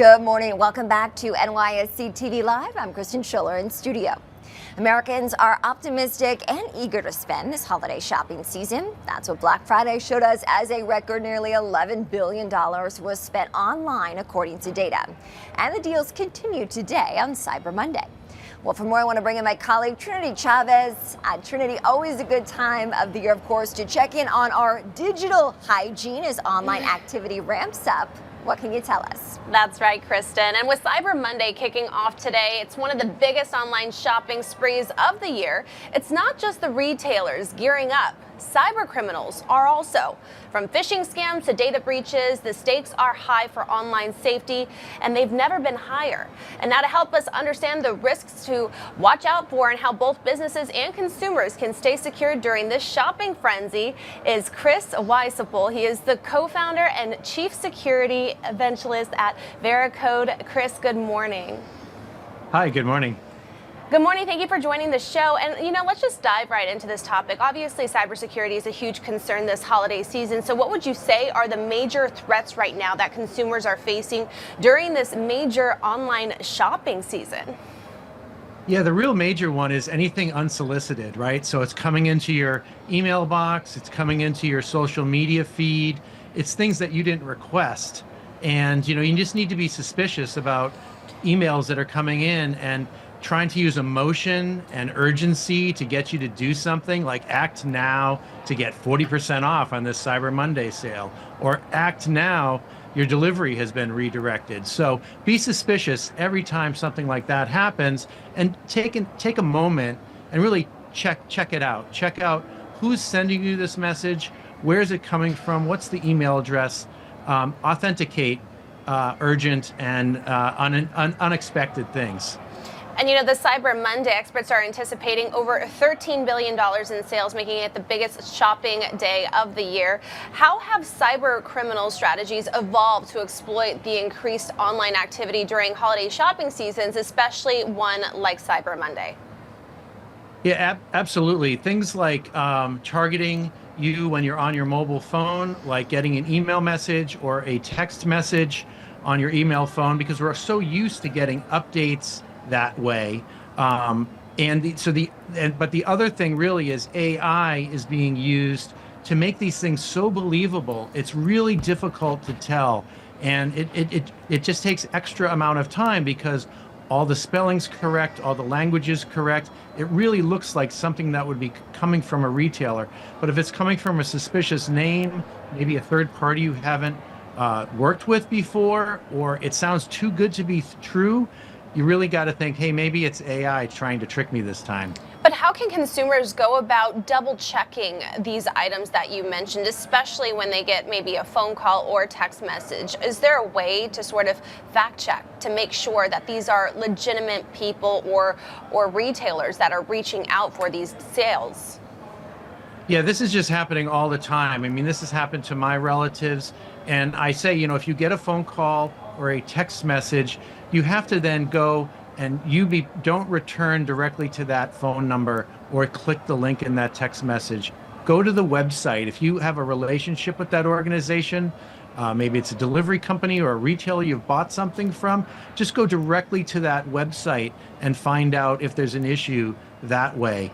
Good morning. Welcome back to NYSE TV Live. I'm Kristen Schiller in studio. Americans are optimistic and eager to spend this holiday shopping season. That's what Black Friday showed us, as a record nearly $11 billion was spent online, according to data. And the deals continue today on Cyber Monday. Well, for more, I want to bring in my colleague Trinity Chavez. Trinity, always a good time of the year, of course, to check in on our digital hygiene as online activity ramps up. What can you tell us? That's right, Kristen. And with Cyber Monday kicking off today, it's one of the biggest online shopping sprees of the year. It's not just the retailers gearing up. Cyber criminals are also. From phishing scams to data breaches, the stakes are high for online safety, and they've never been higher. And now to help us understand the risks to watch out for and how both businesses and consumers can stay secure during this shopping frenzy is Chris Wysopal. He is the co-founder and chief security evangelist at Veracode. Chris, good morning. Hi, good morning. Good morning. Thank you for joining the show. And, let's just dive right into this topic. Obviously, cybersecurity is a huge concern this holiday season. So what would you say are the major threats right now that consumers are facing during this major online shopping season? Yeah, the real major one is anything unsolicited, right? So it's coming into your email box, it's coming into your social media feed. It's things that you didn't request. And, you just need to be suspicious about emails that are coming in and trying to use emotion and urgency to get you to do something, like act now to get 40% off on this Cyber Monday sale, or act now, your delivery has been redirected. So be suspicious every time something like that happens, and take a moment and really check it out. Check out who's sending you this message, where is it coming from, what's the email address, authenticate urgent and unexpected things. And the Cyber Monday, experts are anticipating over $13 billion in sales, making it the biggest shopping day of the year. How have cyber criminal strategies evolved to exploit the increased online activity during holiday shopping seasons, especially one like Cyber Monday? Yeah, absolutely. Things like targeting you when you're on your mobile phone, like getting an email message or a text message on your email phone, because we're so used to getting updates that way. But the other thing really is AI is being used to make these things so believable. It's really difficult to tell. And it just takes extra amount of time, because all the spelling's correct, all the language is correct. It really looks like something that would be coming from a retailer. But if it's coming from a suspicious name, maybe a third party you haven't worked with before, or it sounds too good to be true, you really got to think, hey, maybe it's AI trying to trick me this time. But how can consumers go about double checking these items that you mentioned, especially when they get maybe a phone call or a text message? Is there a way to sort of fact check to make sure that these are legitimate people or retailers that are reaching out for these sales? Yeah, this is just happening all the time. I mean, this has happened to my relatives. And I say, if you get a phone call or a text message, you have to then go and don't return directly to that phone number or click the link in that text message. Go to the website. If you have a relationship with that organization, maybe it's a delivery company or a retailer you've bought something from, just go directly to that website and find out if there's an issue that way.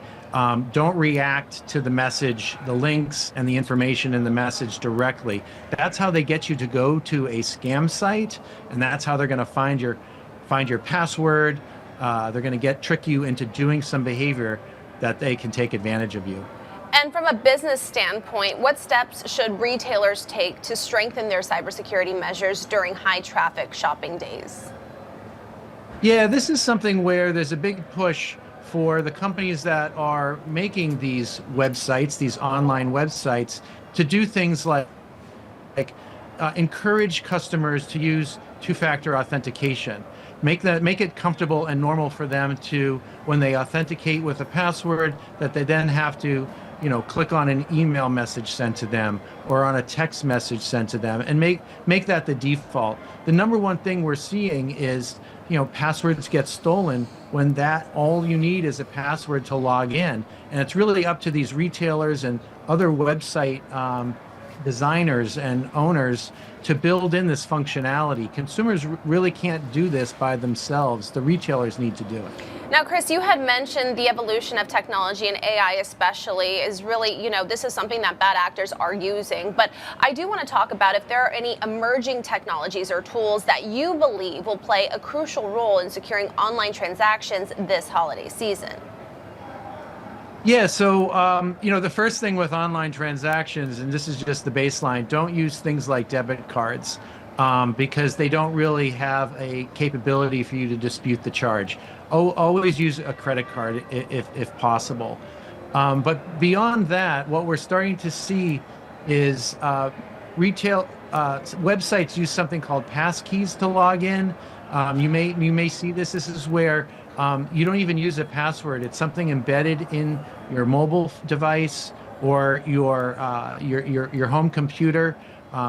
Don't react to the message, the links and the information in the message directly. That's how they get you to go to a scam site, and that's how they're going to find your password. They're going to trick you into doing some behavior that they can take advantage of you. And from a business standpoint, what steps should retailers take to strengthen their cybersecurity measures during high traffic shopping days? Yeah, this is something where there's a big push for the companies that are making these websites, these online websites, to do things like encourage customers to use two-factor authentication. Make it comfortable and normal for them to, when they authenticate with a password, that they then have to, click on an email message sent to them or on a text message sent to them, and make that the default. The number one thing we're seeing is, passwords get stolen when all you need is a password to log in. And it's really up to these retailers and other website designers and owners to build in this functionality. Consumers really can't do this by themselves. The retailers need to do it. Now, Chris, you had mentioned the evolution of technology and AI especially is really, this is something that bad actors are using. But I do want to talk about if there are any emerging technologies or tools that you believe will play a crucial role in securing online transactions this holiday season. Yeah, so the first thing with online transactions, and this is just the baseline, don't use things like debit cards because they don't really have a capability for you to dispute the charge. Always use a credit card if possible. But beyond that, what we're starting to see is retail websites use something called passkeys to log in. You may see this. This is where you don't even use a password. It's something embedded in your mobile device or your home computer.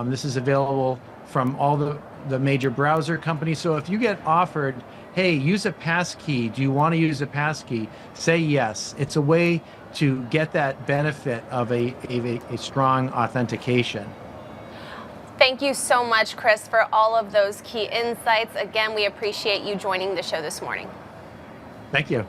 This is available from all the major browser companies. So if you get offered, hey, use a passkey, do you want to use a passkey? Say yes. It's a way to get that benefit of a strong authentication. Thank you so much, Chris, for all of those key insights. Again, we appreciate you joining the show this morning. Thank you.